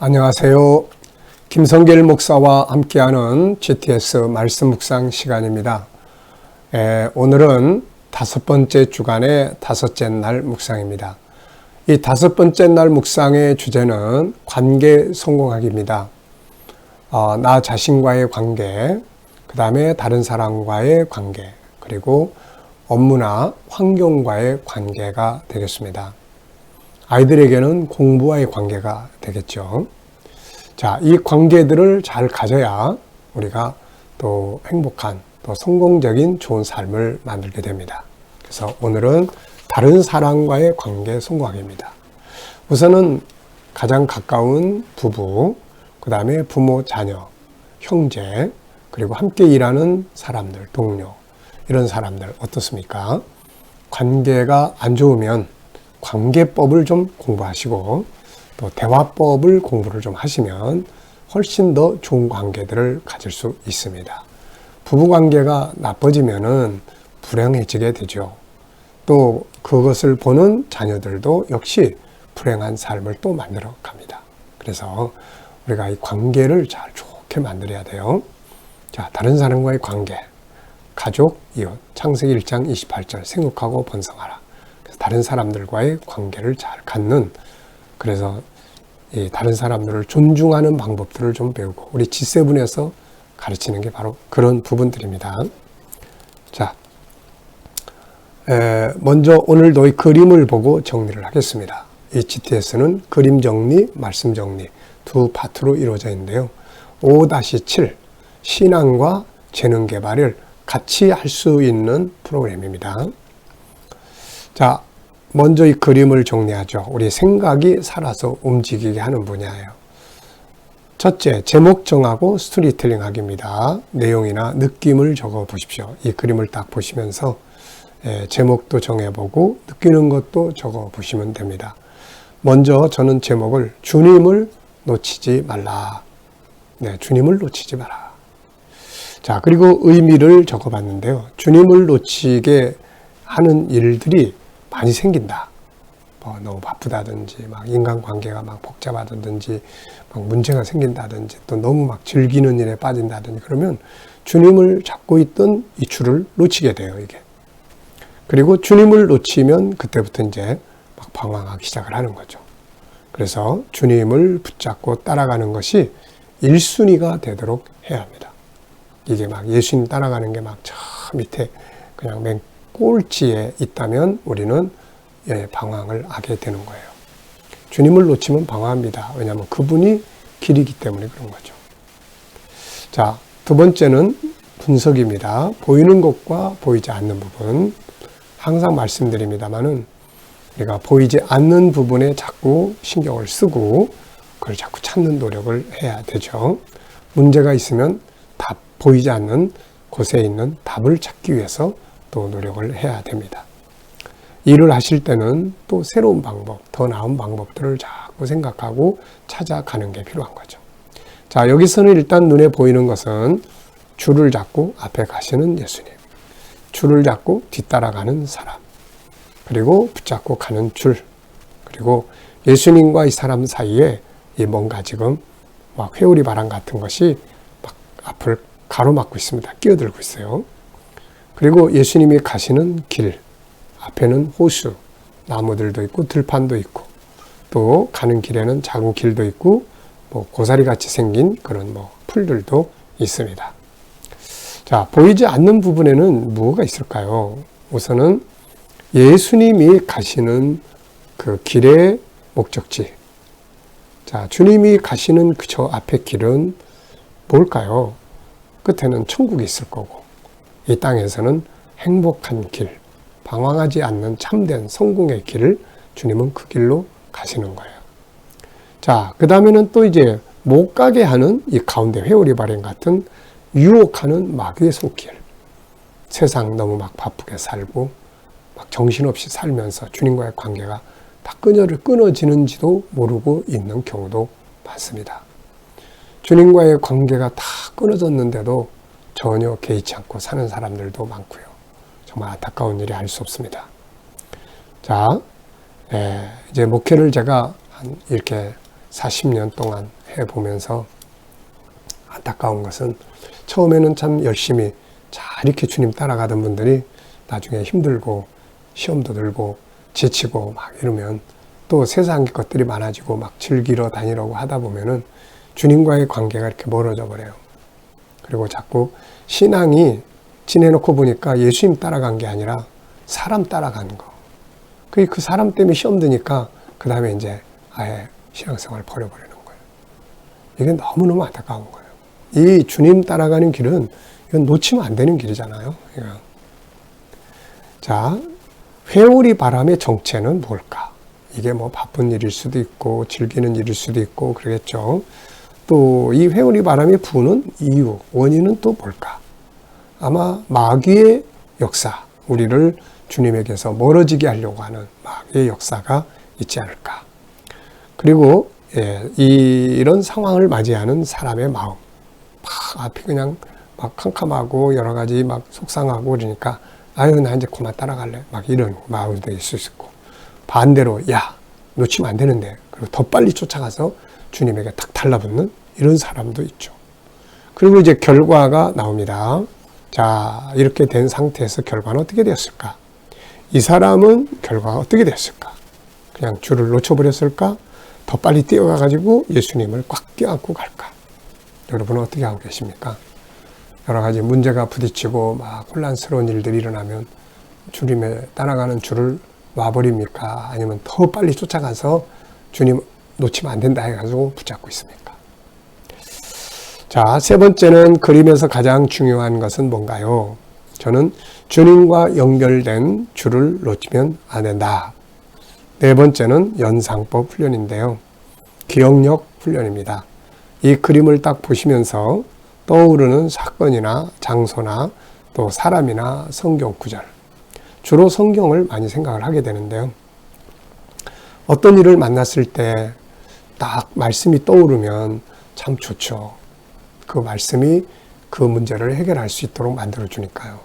안녕하세요. 김성길 목사와 함께하는 GTS 말씀 묵상 시간입니다. 오늘은 5번째 주간의 5째 날 묵상입니다. 이 5번째 날 묵상의 주제는 관계 성공하기입니다. 나 자신과의 관계, 그 다음에 다른 사람과의 관계, 그리고 업무나 환경과의 관계가 되겠습니다. 아이들에게는 공부와의 관계가 되겠죠. 자, 이 관계들을 잘 가져야 우리가 또 행복한, 또 성공적인 좋은 삶을 만들게 됩니다. 그래서 오늘은 다른 사람과의 관계 성공하기입니다. 우선은 가장 가까운 부부, 그 다음에 부모, 자녀, 형제, 그리고 함께 일하는 사람들, 동료, 이런 사람들 어떻습니까? 관계가 안 좋으면 관계법을 좀 공부하시고 또 대화법을 공부를 좀 하시면 훨씬 더 좋은 관계들을 가질 수 있습니다. 부부관계가 나빠지면은 불행해지게 되죠. 또 그것을 보는 자녀들도 역시 불행한 삶을 또 만들어 갑니다. 그래서 우리가 이 관계를 잘 좋게 만들어야 돼요. 자, 다른 사람과의 관계, 가족, 이웃, 창세기 1장 28절 생육하고 번성하라. 다른 사람들과의 관계를 잘 갖는, 그래서 이 다른 사람들을 존중하는 방법들을 좀 배우고 우리 G7에서 가르치는 게 바로 그런 부분들입니다. 자, 먼저 오늘도 이 그림을 보고 정리를 하겠습니다. 이 GTS는 그림 정리, 말씀 정리 두 파트로 이루어져 있는데요. 5-7 신앙과 재능 개발을 같이 할 수 있는 프로그램입니다. 자, 먼저 이 그림을 정리하죠. 우리 생각이 살아서 움직이게 하는 분야예요. 첫째, 제목 정하고 스토리텔링 하기입니다. 내용이나 느낌을 적어 보십시오. 이 그림을 딱 보시면서 제목도 정해보고 느끼는 것도 적어 보시면 됩니다. 먼저 저는 제목을 주님을 놓치지 말라. 네, 주님을 놓치지 마라. 자, 그리고 의미를 적어 봤는데요. 주님을 놓치게 하는 일들이 많이 생긴다. 너무 바쁘다든지, 막 인간관계가 막 복잡하다든지, 막 문제가 생긴다든지, 또 너무 막 즐기는 일에 빠진다든지, 그러면 주님을 잡고 있던 이 줄을 놓치게 돼요, 이게. 그리고 주님을 놓치면 그때부터 이제 막 방황하기 시작을 하는 거죠. 그래서 주님을 붙잡고 따라가는 것이 1순위가 되도록 해야 합니다. 이게 막 예수님 따라가는 게 막 저 밑에 그냥 맨 꼴찌에 있다면 우리는 방황을 하게 되는 거예요. 주님을 놓치면 방황합니다. 왜냐하면 그분이 길이기 때문에 그런 거죠. 자, 두 번째는 분석입니다. 보이는 것과 보이지 않는 부분. 항상 말씀드립니다만은 우리가 보이지 않는 부분에 자꾸 신경을 쓰고 그걸 자꾸 찾는 노력을 해야 되죠. 문제가 있으면 답, 보이지 않는 곳에 있는 답을 찾기 위해서 또 노력을 해야 됩니다. 일을 하실 때는 또 새로운 방법, 더 나은 방법들을 자꾸 생각하고 찾아가는 게 필요한 거죠. 자, 여기서는 일단 눈에 보이는 것은 줄을 잡고 앞에 가시는 예수님, 줄을 잡고 뒤따라가는 사람, 그리고 붙잡고 가는 줄, 그리고 예수님과 이 사람 사이에 이 뭔가 지금 막 회오리 바람 같은 것이 막 앞을 가로막고 있습니다. 끼어들고 있어요. 그리고 예수님이 가시는 길, 앞에는 호수, 나무들도 있고 들판도 있고 또 가는 길에는 작은 길도 있고 뭐 고사리 같이 생긴 그런 뭐 풀들도 있습니다. 자, 보이지 않는 부분에는 무엇가 있을까요? 우선은 예수님이 가시는 그 길의 목적지. 자, 주님이 가시는 저 앞에 길은 뭘까요? 끝에는 천국이 있을 거고 이 땅에서는 행복한 길, 방황하지 않는 참된 성공의 길을 주님은 그 길로 가시는 거예요. 자, 그 다음에는 또 이제 못 가게 하는 이 가운데 회오리 바람 같은 유혹하는 마귀의 손길. 세상 너무 막 바쁘게 살고 막 정신없이 살면서 주님과의 관계가 다 끊어지는지도 모르고 있는 경우도 많습니다. 주님과의 관계가 다 끊어졌는데도 전혀 개의치 않고 사는 사람들도 많고요. 정말 안타까운 일이 아닐 수 없습니다. 자, 이제 목회를 제가 이렇게 40년 동안 해보면서 안타까운 것은 처음에는 참 열심히 잘 이렇게 주님 따라가던 분들이 나중에 힘들고 시험도 들고 지치고 막 이러면 또 세상 것들이 많아지고 막 즐기러 다니려고 하다 보면은 주님과의 관계가 이렇게 멀어져 버려요. 그리고 자꾸 신앙이 지내놓고 보니까 예수님 따라간 게 아니라 사람 따라간 거. 그 사람 때문에 시험 드니까 그 다음에 이제 아예 신앙생활을 버려버리는 거예요. 이게 너무너무 안타까운 거예요. 이 주님 따라가는 길은 이건 놓치면 안 되는 길이잖아요. 자, 회오리 바람의 정체는 뭘까? 이게 뭐 바쁜 일일 수도 있고 즐기는 일일 수도 있고 그러겠죠. 또 이 회오리 바람이 부는 이유, 원인은 또 뭘까? 아마 마귀의 역사, 우리를 주님에게서 멀어지게 하려고 하는 마귀의 역사가 있지 않을까. 그리고 이런 상황을 맞이하는 사람의 마음, 막 앞이 그냥 막 캄캄하고 여러 가지 막 속상하고 그러니까 아유 나 이제 그만 따라갈래 막 이런 마음도 있을 수 있고, 반대로 야 놓치면 안 되는데 그리고 더 빨리 쫓아가서 주님에게 탁 달라붙는 이런 사람도 있죠. 그리고 이제 결과가 나옵니다. 자, 이렇게 된 상태에서 결과는 어떻게 되었을까? 이 사람은 결과가 어떻게 되었을까? 그냥 줄을 놓쳐버렸을까? 더 빨리 뛰어가가지고 예수님을 꽉 껴안고 갈까? 여러분은 어떻게 하고 계십니까? 여러 가지 문제가 부딪히고 막 혼란스러운 일들이 일어나면 주님에 따라가는 줄을 놔버립니까? 아니면 더 빨리 쫓아가서 주님 놓치면 안 된다 해가지고 붙잡고 있습니까? 자, 세 번째는 그림에서 가장 중요한 것은 뭔가요? 저는 주님과 연결된 줄을 놓치면 안 된다. 네 번째는 연상법 훈련인데요. 기억력 훈련입니다. 이 그림을 딱 보시면서 떠오르는 사건이나 장소나 또 사람이나 성경 구절, 주로 성경을 많이 생각을 하게 되는데요. 어떤 일을 만났을 때 딱 말씀이 떠오르면 참 좋죠. 그 말씀이 그 문제를 해결할 수 있도록 만들어 주니까요.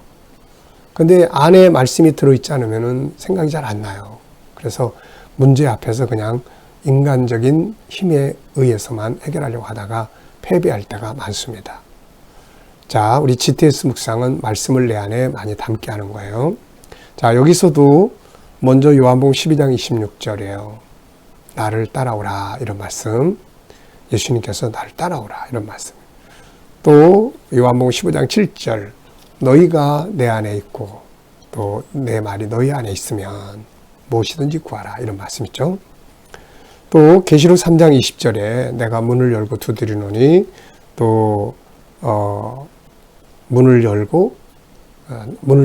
근데 안에 말씀이 들어있지 않으면 생각이 잘 안 나요. 그래서 문제 앞에서 그냥 인간적인 힘에 의해서만 해결하려고 하다가 패배할 때가 많습니다. 자, 우리 GTS 묵상은 말씀을 내 안에 많이 담게 하는 거예요. 자, 여기서도 먼저 요한복음 12장 26절이에요. 나를 따라오라 이런 말씀. 예수님께서 나를 따라오라 이런 말씀. 또 요한복음 15장 7절 너희가 내 안에 있고 또 내 말이 너희 안에 있으면 무엇이든지 구하라 이런 말씀 있죠. 또 계시록 3장 20절에 내가 문을 열고 두드리노니 또 문을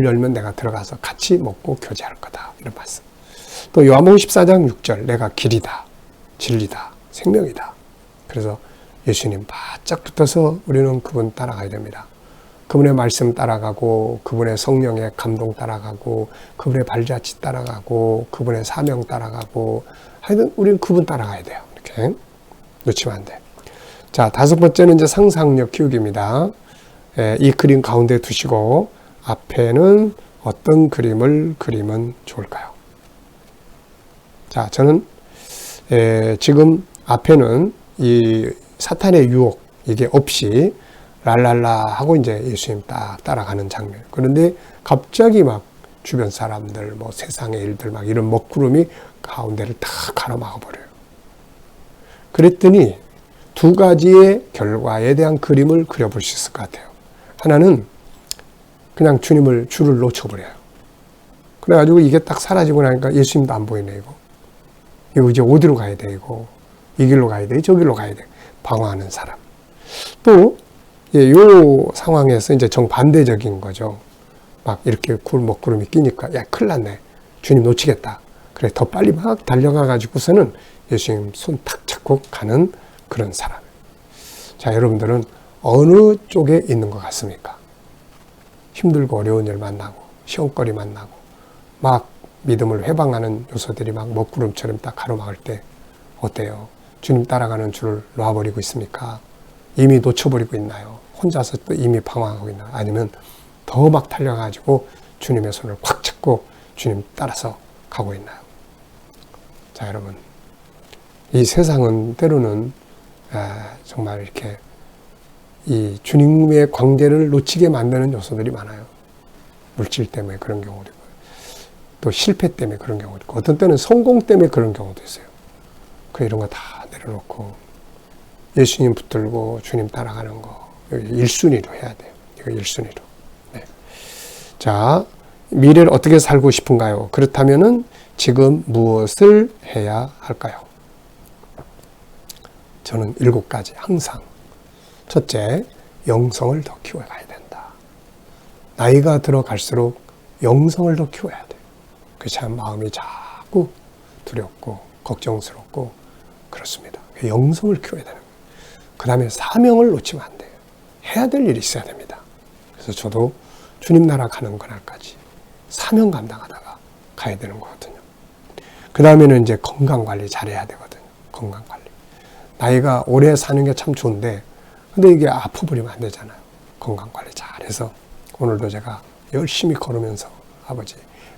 열면 내가 들어가서 같이 먹고 교제할 거다 이런 말씀. 또 요한복음 14장 6절 내가 길이다 진리다 생명이다. 그래서 예수님 바짝 붙어서 우리는 그분 따라가야 됩니다. 그분의 말씀 따라가고 그분의 성령의 감동 따라가고 그분의 발자취 따라가고 그분의 사명 따라가고 하여튼 우리는 그분 따라가야 돼요. 이렇게 놓치면 안 돼. 자, 다섯 번째는 이제 상상력 키우기입니다. 이 그림 가운데 두시고 앞에는 어떤 그림을 그리면 좋을까요? 자, 저는 지금 앞에는 이 사탄의 유혹 이게 없이 랄랄라 하고 이제 예수님 딱 따라가는 장면. 그런데 갑자기 막 주변 사람들 뭐 세상의 일들 막 이런 먹구름이 가운데를 다 가로막아 버려요. 그랬더니 두 가지의 결과에 대한 그림을 그려볼 수 있을 것 같아요. 하나는 그냥 주님을 줄을 놓쳐버려요. 그래가지고 이게 딱 사라지고 나니까 예수님도 안 보이네 이거 이제 어디로 가야 돼 이거 이 길로 가야 돼 저 길로 가야 돼 방황하는 사람. 또 요 상황에서 이제 정반대적인 거죠. 막 이렇게 먹구름이 끼니까 야 큰일 났네 주님 놓치겠다. 그래 더 빨리 막 달려가 가지고서는 예수님 손 탁 잡고 가는 그런 사람. 자, 여러분들은 어느 쪽에 있는 것 같습니까? 힘들고 어려운 일 만나고 시험거리 만나고 막 믿음을 회방하는 요소들이 막 먹구름처럼 딱 가로막을 때 어때요? 주님 따라가는 줄을 놔버리고 있습니까? 이미 놓쳐버리고 있나요? 혼자서 또 이미 방황하고 있나요? 아니면 더 막 달려가지고 주님의 손을 꽉 잡고 주님 따라서 가고 있나요? 자, 여러분 이 세상은 때로는 정말 이렇게 이 주님의 관계를 놓치게 만드는 요소들이 많아요. 물질 때문에 그런 경우도 있고, 또 실패 때문에 그런 경우도 있고, 어떤 때는 성공 때문에 그런 경우도 있어요. 이런 거 다 내려놓고 예수님 붙들고 주님 따라가는 거 1순위로 해야 돼요. 이거 1순위로. 네. 자, 미래를 어떻게 살고 싶은가요? 그렇다면은 지금 무엇을 해야 할까요? 저는 7가지 항상. 첫째, 영성을 더 키워가야 된다. 나이가 들어갈수록 영성을 더 키워야 돼요. 그래서 참 마음이 자꾸 두렵고 걱정스럽고 그렇습니다. 영성을 키워야 되는 거예요. 그 다음에 사명을 놓치면 안 돼요. 해야 될 일이 있어야 됩니다. 그래서 저도 주님 나라 가는 그날까지 사명 감당하다가 가야 되는 거거든요. 그 다음에는 이제 건강관리 잘해야 되거든요. 건강관리. 나이가 오래 사는 게 참 좋은데 근데 이게 아파버리면 안 되잖아요. 건강관리 잘해서 오늘도 제가 열심히 걸으면서 아버지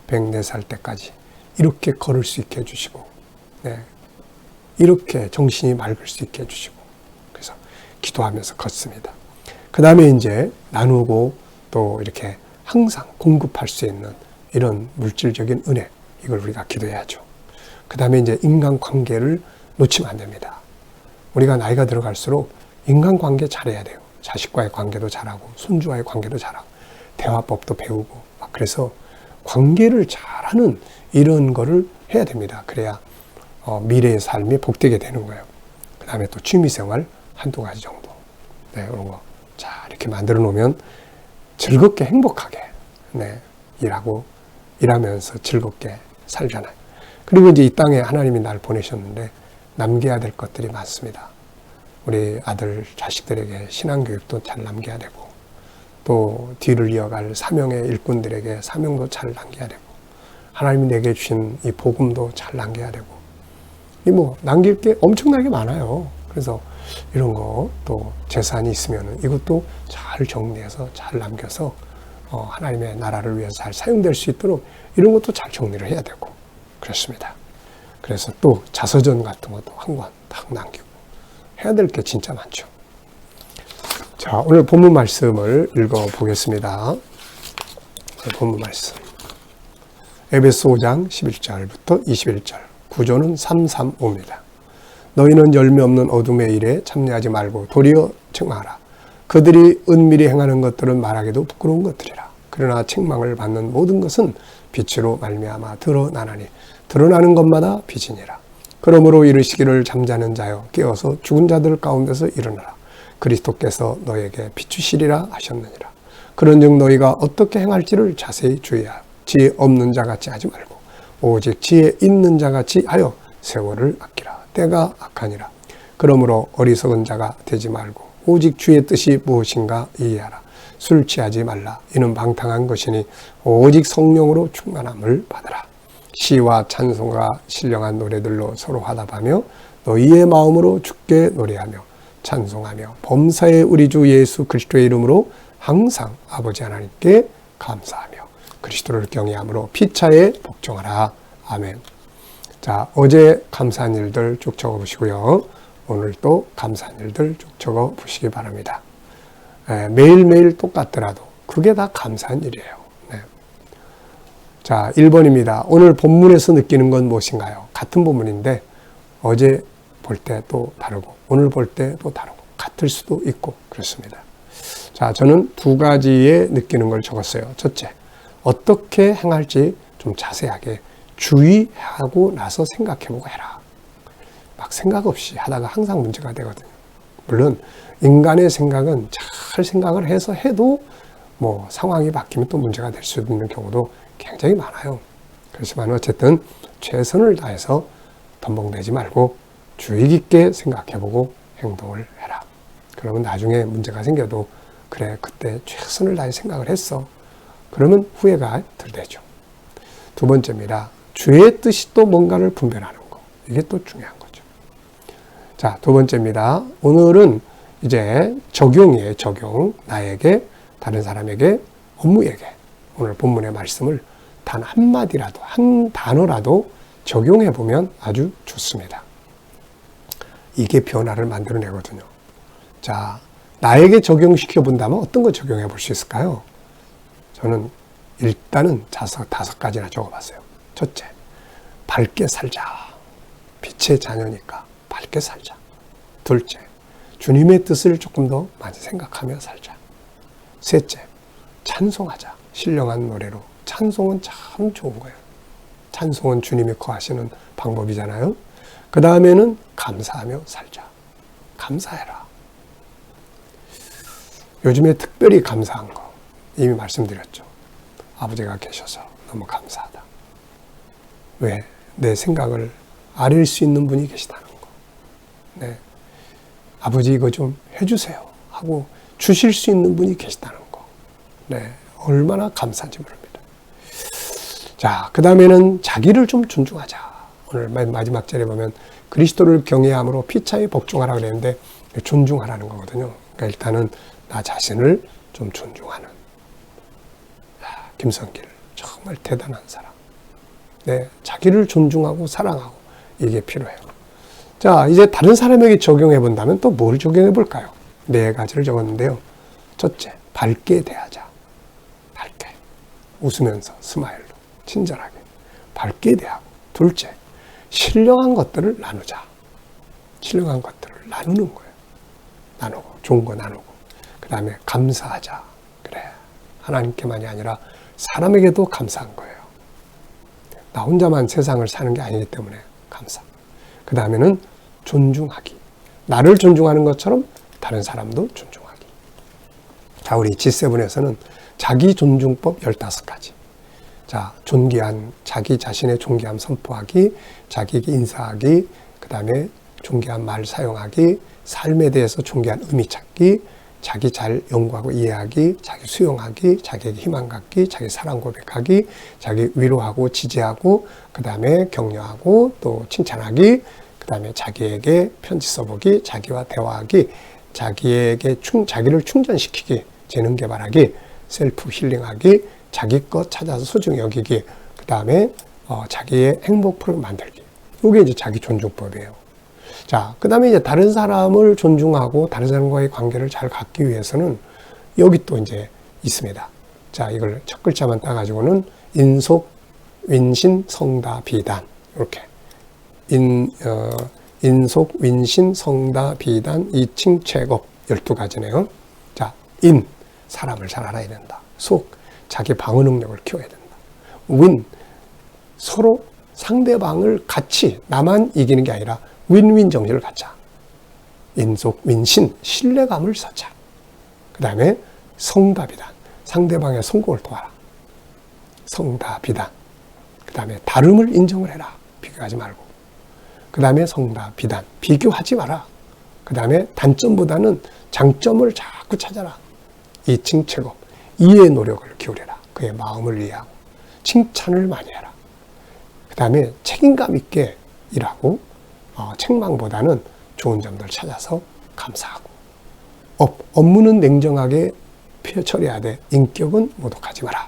104살 때까지 이렇게 걸을 수 있게 해주시고, 네, 이렇게 정신이 맑을 수 있게 해주시고, 그래서 기도하면서 걷습니다. 그 다음에 이제 나누고 또 이렇게 항상 공급할 수 있는 이런 물질적인 은혜, 이걸 우리가 기도해야죠. 그 다음에 이제 인간관계를 놓치면 안 됩니다. 우리가 나이가 들어갈수록 인간관계 잘해야 돼요. 자식과의 관계도 잘하고 손주와의 관계도 잘하고 대화법도 배우고 막 그래서 관계를 잘하는 이런 거를 해야 됩니다. 그래야 미래의 삶이 복되게 되는 거예요. 그 다음에 또 취미생활 한두 가지 정도. 네, 이런 거. 자, 이렇게 만들어 놓으면 즐겁게 행복하게, 네, 일하면서 즐겁게 살잖아요. 그리고 이제 이 땅에 하나님이 날 보내셨는데 남겨야 될 것들이 많습니다. 우리 아들, 자식들에게 신앙교육도 잘 남겨야 되고, 또 뒤를 이어갈 사명의 일꾼들에게 사명도 잘 남겨야 되고, 하나님이 내게 주신 이 복음도 잘 남겨야 되고, 남길 게 엄청나게 많아요. 그래서 이런 거 또 재산이 있으면 이것도 잘 정리해서 잘 남겨서 하나님의 나라를 위해서 잘 사용될 수 있도록 이런 것도 잘 정리를 해야 되고 그렇습니다. 그래서 또 자서전 같은 것도 한 권 딱 남기고 해야 될 게 진짜 많죠. 자, 오늘 본문 말씀을 읽어보겠습니다. 본문 말씀. 에베소 5장 11절부터 21절. 구조는 335입니다. 너희는 열매 없는 어둠의 일에 참여하지 말고 도리어 책망하라. 그들이 은밀히 행하는 것들은 말하기도 부끄러운 것들이라. 그러나 책망을 받는 모든 것은 빛으로 말미암아 드러나나니 드러나는 것마다 빛이니라. 그러므로 이르시기를 잠자는 자여 깨어서 죽은 자들 가운데서 일어나라. 그리스도께서 너에게 비추시리라 하셨느니라. 그런즉 너희가 어떻게 행할지를 자세히 주의하여 지혜 없는 자같이 하지 말고 오직 지혜 있는 자같이 하여 세월을 아끼라. 때가 악하니라. 그러므로 어리석은 자가 되지 말고 오직 주의 뜻이 무엇인가 이해하라. 술 취하지 말라. 이는 방탕한 것이니 오직 성령으로 충만함을 받으라. 시와 찬송과 신령한 노래들로 서로 화답하며 너희의 마음으로 주께 노래하며 찬송하며 범사의 우리 주 예수 그리스도의 이름으로 항상 아버지 하나님께 감사하며 그리스도를 경외함으로 피차에 복종하라. 아멘. 자, 어제 감사한 일들 쭉 적어보시고요. 오늘 또 감사한 일들 쭉 적어보시기 바랍니다. 매일매일 똑같더라도 그게 다 감사한 일이에요. 네. 자, 1번입니다. 오늘 본문에서 느끼는 건 무엇인가요? 같은 본문인데 어제 볼 때 또 다르고 오늘 볼 때 또 다르고 같을 수도 있고 그렇습니다. 자, 저는 2가지의 느끼는 걸 적었어요. 첫째, 어떻게 행할지 좀 자세하게 주의하고 나서 생각해보고 해라. 막 생각 없이 하다가 항상 문제가 되거든요. 물론 인간의 생각은 잘 생각을 해서 해도 상황이 바뀌면 또 문제가 될 수 있는 경우도 굉장히 많아요. 그렇지만 어쨌든 최선을 다해서 덤벙대지 말고 주의 깊게 생각해보고 행동을 해라. 그러면 나중에 문제가 생겨도 그래, 그때 최선을 다해 생각을 했어. 그러면 후회가 덜 되죠. 2번째입니다. 주의 뜻이 또 뭔가를 분별하는 거. 이게 또 중요한 거죠. 자, 2번째입니다. 오늘은 이제 적용이에요. 적용. 나에게, 다른 사람에게, 업무에게 오늘 본문의 말씀을 단 한마디라도, 한 단어라도 적용해 보면 아주 좋습니다. 이게 변화를 만들어내거든요. 자, 나에게 적용시켜 본다면 어떤 거 적용해 볼 수 있을까요? 저는 일단은 5가지나 적어봤어요. 첫째, 밝게 살자. 빛의 자녀니까 밝게 살자. 둘째, 주님의 뜻을 조금 더 많이 생각하며 살자. 셋째, 찬송하자. 신령한 노래로. 찬송은 참 좋은 거예요. 찬송은 주님이 거하시는 방법이잖아요. 그 다음에는 감사하며 살자. 감사해라. 요즘에 특별히 감사한 거 이미 말씀드렸죠. 아버지가 계셔서 너무 감사하다. 왜? 내 생각을 아릴 수 있는 분이 계시다는 거. 네. 아버지 이거 좀 해주세요 하고 주실 수 있는 분이 계시다는 거. 네. 얼마나 감사한지 모릅니다. 자, 그 다음에는 자기를 좀 존중하자. 오늘 마지막 절에 보면 그리스도를 경외함으로 피차에 복종하라 그랬는데 존중하라는 거거든요. 그러니까 일단은 나 자신을 좀 존중하는. 김성길 정말 대단한 사람. 네, 자기를 존중하고 사랑하고 이게 필요해요. 자, 이제 다른 사람에게 적용해 본다면 또 뭘 적용해 볼까요? 4가지를 적었는데요. 첫째, 밝게 대하자. 밝게. 웃으면서 스마일로 친절하게 밝게 대하고. 둘째, 신령한 것들을 나누자. 신령한 것들을 나누는 거예요. 나누고 좋은 거 나누고. 그 다음에 감사하자. 그래, 하나님께만이 아니라 사람에게도 감사한 거예요. 나 혼자만 세상을 사는 게 아니기 때문에 감사. 그 다음에는 존중하기. 나를 존중하는 것처럼 다른 사람도 존중하기. 자, 우리 G7에서는 자기 존중법 15가지. 자, 존귀한, 자기 자신의 존귀함 선포하기, 자기에게 인사하기, 그 다음에 존귀한 말 사용하기, 삶에 대해서 존귀한 의미 찾기, 자기 잘 연구하고 이해하기, 자기 수용하기, 자기에게 희망 갖기, 자기 사랑 고백하기, 자기 위로하고 지지하고, 그 다음에 격려하고 또 칭찬하기, 그 다음에 자기에게 편지 써보기, 자기와 대화하기, 자기를 충전시키기, 재능 개발하기, 셀프 힐링하기, 자기 것 찾아서 소중히 여기기, 그 다음에 자기의 행복 프로그램 만들기. 이게 이제 자기 존중법이에요. 자, 그 다음에 이제 다른 사람을 존중하고 다른 사람과의 관계를 잘 갖기 위해서는 여기 또 이제 있습니다. 자, 이걸 첫 글자만 따가지고는 인속, 윈신, 성다, 비단. 이렇게. 인속, 윈신, 성다, 비단, 이칭, 최곡. 12가지네요. 자, 인, 사람을 잘 알아야 된다. 속, 자기 방어 능력을 키워야 된다. 윈, 서로 상대방을 같이 나만 이기는 게 아니라 윈윈 정신을 갖자. 인속, 윈신, 신뢰감을 쌓자. 그 다음에 성다비단, 상대방의 성공을 도와라. 성다비단. 그 다음에 다름을 인정을 해라. 비교하지 말고. 그 다음에 성다비단, 비교하지 마라. 그 다음에 단점보다는 장점을 자꾸 찾아라. 이칭 최고, 이해의 노력을 기울여라. 그의 마음을 이해하고 칭찬을 많이 해라. 그 다음에 책임감 있게 일하고 책망보다는 좋은 점들 찾아서 감사하고, 업무는 냉정하게 처리해야 돼. 인격은 모독하지 마라.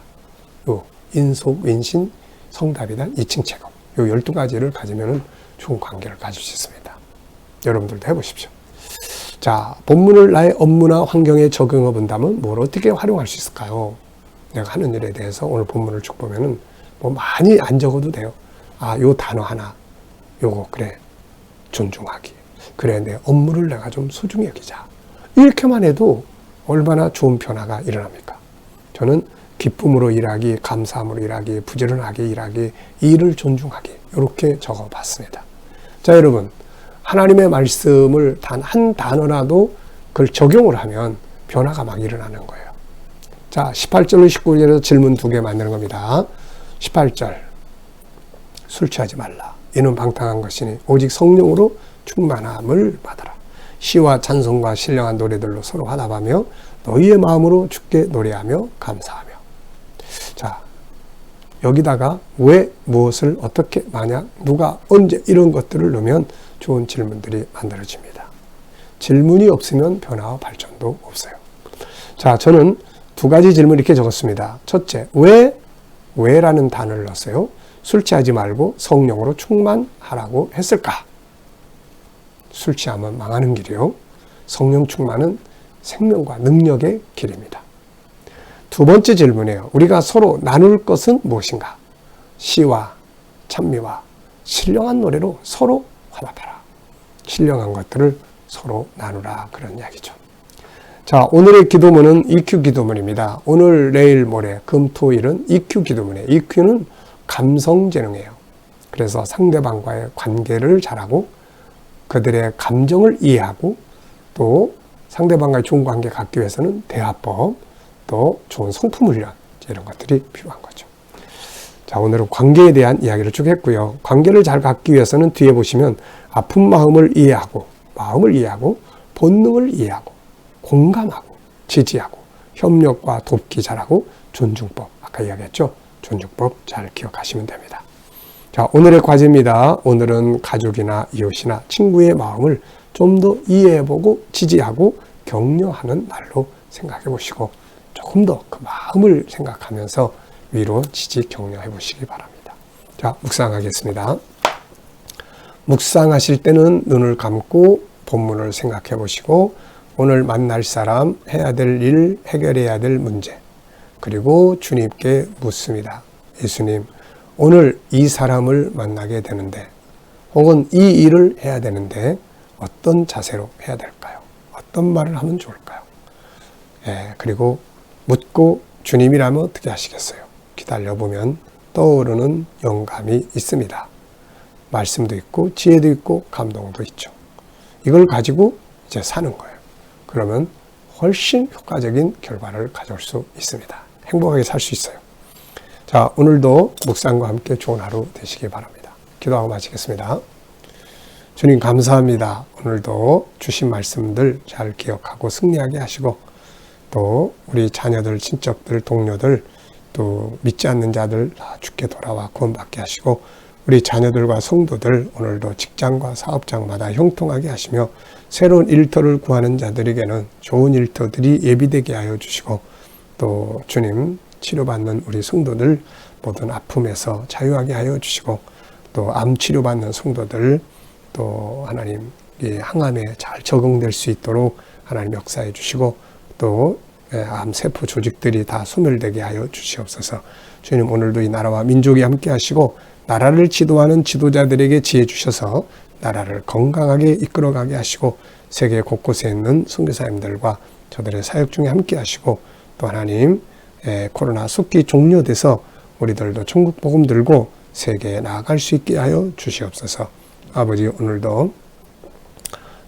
요 인속, 윈신, 성답이단, 이칭체감. 요 12가지를 가지면 좋은 관계를 가질 수 있습니다. 여러분들도 해보십시오. 자, 본문을 나의 업무나 환경에 적용해 본다면 뭘 어떻게 활용할 수 있을까요? 내가 하는 일에 대해서 오늘 본문을 쭉 보면은 뭐 많이 안 적어도 돼요. 아, 요 단어 하나. 요거, 그래. 존중하기. 그래, 내 업무를 내가 좀 소중히 여기자. 이렇게만 해도 얼마나 좋은 변화가 일어납니까? 저는 기쁨으로 일하기, 감사함으로 일하기, 부지런하게 일하기, 일을 존중하기, 이렇게 적어봤습니다. 자, 여러분, 하나님의 말씀을 단 한 단어라도 그걸 적용을 하면 변화가 막 일어나는 거예요. 자, 18절로 19절에서 질문 2개 만드는 겁니다. 18절, 술 취하지 말라. 이는 방탕한 것이니 오직 성령으로 충만함을 받아라. 시와 찬송과 신령한 노래들로 서로 화답하며 너희의 마음으로 주께 노래하며 감사하며. 자, 여기다가 왜, 무엇을, 어떻게, 만약, 누가, 언제 이런 것들을 넣으면 좋은 질문들이 만들어집니다. 질문이 없으면 변화와 발전도 없어요. 자, 저는 2가지 질문 이렇게 적었습니다. 첫째, 왜라는 단어를 넣었어요. 술 취하지 말고 성령으로 충만하라고 했을까? 술 취하면 망하는 길이요. 성령 충만은 생명과 능력의 길입니다. 두 번째 질문이에요. 우리가 서로 나눌 것은 무엇인가? 시와 찬미와 신령한 노래로 서로 화답하라. 신령한 것들을 서로 나누라. 그런 이야기죠. 자, 오늘의 기도문은 EQ 기도문입니다. 오늘, 내일, 모레, 금, 토일은 EQ 기도문이에요. EQ는 감성재능이에요. 그래서 상대방과의 관계를 잘하고 그들의 감정을 이해하고 또 상대방과의 좋은 관계 갖기 위해서는 대화법, 또 좋은 성품 훈련 이런 것들이 필요한 거죠. 자, 오늘은 관계에 대한 이야기를 쭉 했고요. 관계를 잘 갖기 위해서는 뒤에 보시면 아픈 마음을 이해하고 본능을 이해하고 공감하고 지지하고 협력과 돕기 잘하고 존중법, 아까 이야기했죠. 존중법 잘 기억하시면 됩니다. 자, 오늘의 과제입니다. 오늘은 가족이나 이웃이나 친구의 마음을 좀 더 이해해보고 지지하고 격려하는 날로 생각해 보시고 조금 더 그 마음을 생각하면서 위로, 지지, 격려해 보시기 바랍니다. 자, 묵상하겠습니다. 묵상하실 때는 눈을 감고 본문을 생각해 보시고 오늘 만날 사람, 해야 될 일, 해결해야 될 문제, 그리고 주님께 묻습니다. 예수님, 오늘 이 사람을 만나게 되는데 혹은 이 일을 해야 되는데 어떤 자세로 해야 될까요? 어떤 말을 하면 좋을까요? 그리고 묻고 주님이라면 어떻게 하시겠어요? 기다려보면 떠오르는 영감이 있습니다. 말씀도 있고 지혜도 있고 감동도 있죠. 이걸 가지고 이제 사는 거예요. 그러면 훨씬 효과적인 결과를 가져올 수 있습니다. 행복하게 살 수 있어요. 자, 오늘도 묵상과 함께 좋은 하루 되시기 바랍니다. 기도하고 마치겠습니다. 주님 감사합니다. 오늘도 주신 말씀들 잘 기억하고 승리하게 하시고 또 우리 자녀들, 친척들, 동료들 또 믿지 않는 자들 다 주께 돌아와 구원받게 하시고 우리 자녀들과 성도들 오늘도 직장과 사업장마다 형통하게 하시며 새로운 일터를 구하는 자들에게는 좋은 일터들이 예비되게 하여 주시고 또 주님 치료받는 우리 성도들 모든 아픔에서 자유하게 하여 주시고 또 암 치료받는 성도들 또 하나님 이 항암에 잘 적응될 수 있도록 하나님 역사해 주시고 또 암세포 조직들이 다 소멸되게 하여 주시옵소서. 주님 오늘도 이 나라와 민족이 함께 하시고 나라를 지도하는 지도자들에게 지혜 주셔서 나라를 건강하게 이끌어가게 하시고 세계 곳곳에 있는 선교사님들과 저들의 사역 중에 함께 하시고 또 하나님 코로나 속기 종료돼서 우리들도 천국 복음 들고 세계에 나아갈 수 있게 하여 주시옵소서. 아버지 오늘도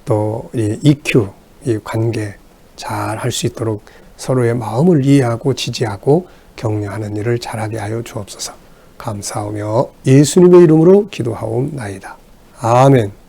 또 이 EQ, 이 관계 잘 할 수 있도록 서로의 마음을 이해하고 지지하고 격려하는 일을 잘하게 하여 주옵소서. 감사하며 예수님의 이름으로 기도하옵나이다. 아멘.